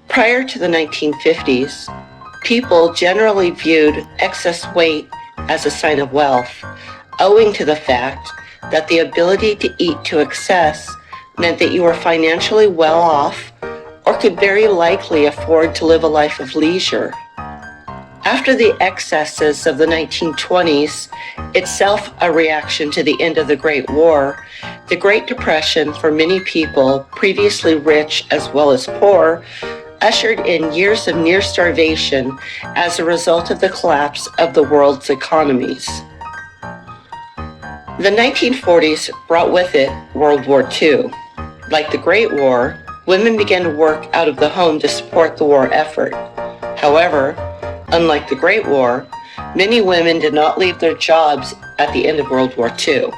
Prior to the 1950s, people generally viewed excess weight as a sign of wealth, owing to the fact that the ability to eat to excess meant that you were financially well off or could very likely afford to live a life of leisure. After the excesses of the 1920s, itself a reaction to the end of the Great War, the Great Depression for many people, previously rich as well as poor, ushered in years of near starvation as a result of the collapse of the world's economies. The 1940s brought with it World War II. Like the Great War, women began to work out of the home to support the war effort. However, unlike the Great War, many women did not leave their jobs at the end of World War II.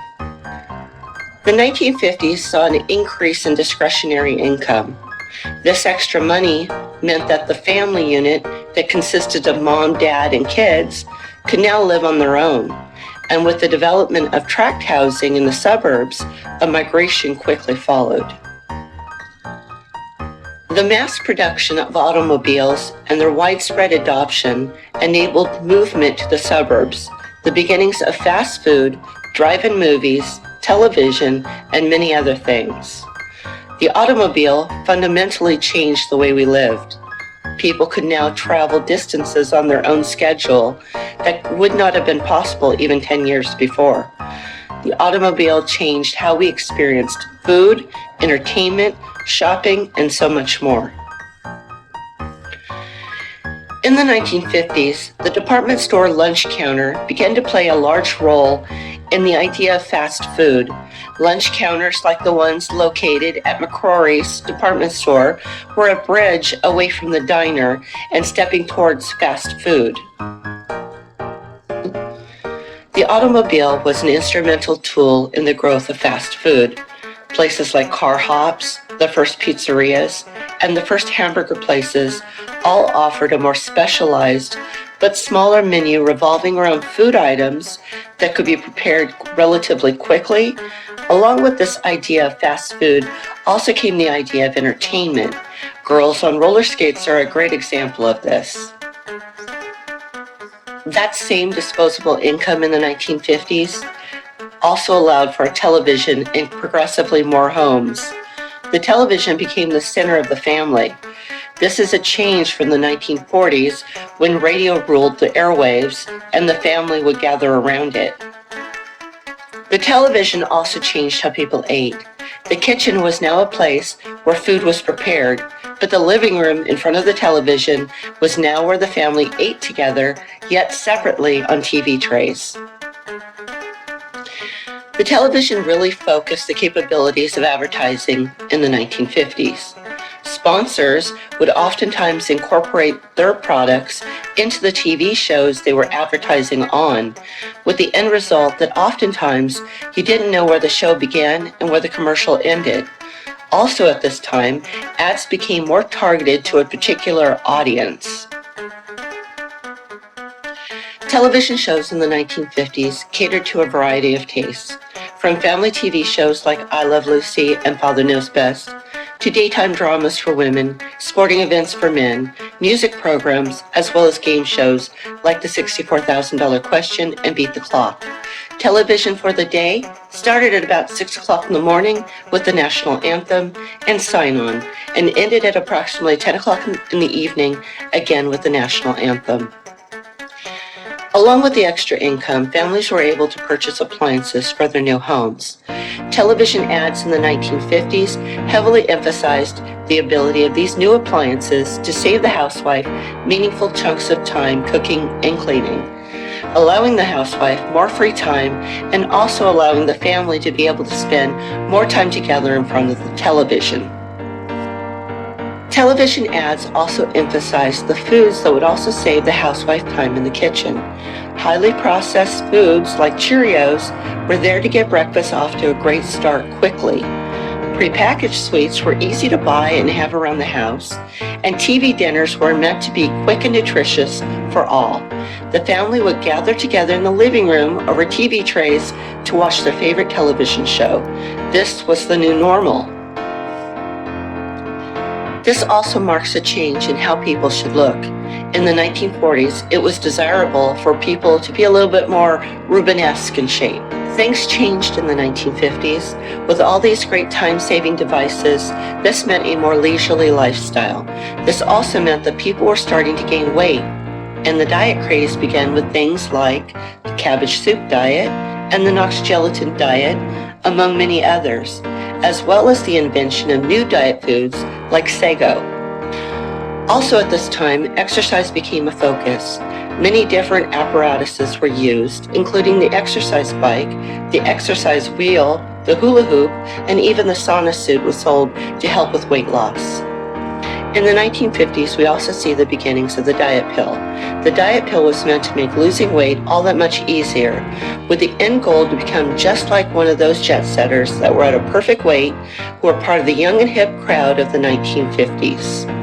The 1950s saw an increase in discretionary income. This extra money meant that the family unit that consisted of mom, dad, and kids could now live on their own. And with the development of tract housing in the suburbs, a migration quickly followed. The mass production of automobiles and their widespread adoption enabled movement to the suburbs, the beginnings of fast food, drive-in movies, television, and many other things. The automobile fundamentally changed the way we lived. People could now travel distances on their own schedule that would not have been possible even 10 years before. The automobile changed how we experienced food, entertainment, shopping, and so much more. In the 1950s, the department store lunch counter began to play a large role in the idea of fast food. Lunch counters like the ones located at McCrory's department store were a bridge away from the diner and stepping towards fast food. The automobile was an instrumental tool in the growth of fast food. Places like car hops, the first pizzerias, and the first hamburger places all offered a more specialized but smaller menu revolving around food items that could be prepared relatively quickly. Along with this idea of fast food also came the idea of entertainment. Girls on roller skates are a great example of this. That same disposable income in the 1950s also allowed for a television in progressively more homes. The television became the center of the family. This is a change from the 1940s when radio ruled the airwaves and the family would gather around it. The television also changed how people ate. The kitchen was now a place where food was prepared, but the living room in front of the television was now where the family ate together, yet separately on TV trays. The television really focused the capabilities of advertising in the 1950s. Sponsors would oftentimes incorporate their products into the TV shows they were advertising on, with the end result that oftentimes you didn't know where the show began and where the commercial ended. Also at this time, ads became more targeted to a particular audience. Television shows in the 1950s catered to a variety of tastes, from family TV shows like I Love Lucy and Father Knows Best, to daytime dramas for women, sporting events for men, music programs, as well as game shows like the $64,000 Question and Beat the Clock. Television for the day started at about 6 o'clock in the morning with the national anthem and sign-on, and ended at approximately 10 o'clock in the evening, again with the national anthem. Along with the extra income, families were able to purchase appliances for their new homes. Television ads in the 1950s heavily emphasized the ability of these new appliances to save the housewife meaningful chunks of time cooking and cleaning, allowing the housewife more free time and also allowing the family to be able to spend more time together in front of the television. Television ads also emphasized the foods that would also save the housewife time in the kitchen. Highly processed foods like Cheerios were there to get breakfast off to a great start quickly. Prepackaged sweets were easy to buy and have around the house, and TV dinners were meant to be quick and nutritious for all. The family would gather together in the living room over TV trays to watch their favorite television show. This was the new normal. This also marks a change in how people should look. In the 1940s, it was desirable for people to be a little bit more Rubenesque in shape. Things changed in the 1950s. With all these great time-saving devices, this meant a more leisurely lifestyle. This also meant that people were starting to gain weight, and the diet craze began with things like the cabbage soup diet and the Knox gelatin diet, among many others, as well as the invention of new diet foods like sago. Also at this time, exercise became a focus. Many different apparatuses were used, including the exercise bike, the exercise wheel, the hula hoop, and even the sauna suit was sold to help with weight loss. In the 1950s, we also see the beginnings of the diet pill. The diet pill was meant to make losing weight all that much easier, with the end goal to become just like one of those jet setters that were at a perfect weight, who were part of the young and hip crowd of the 1950s.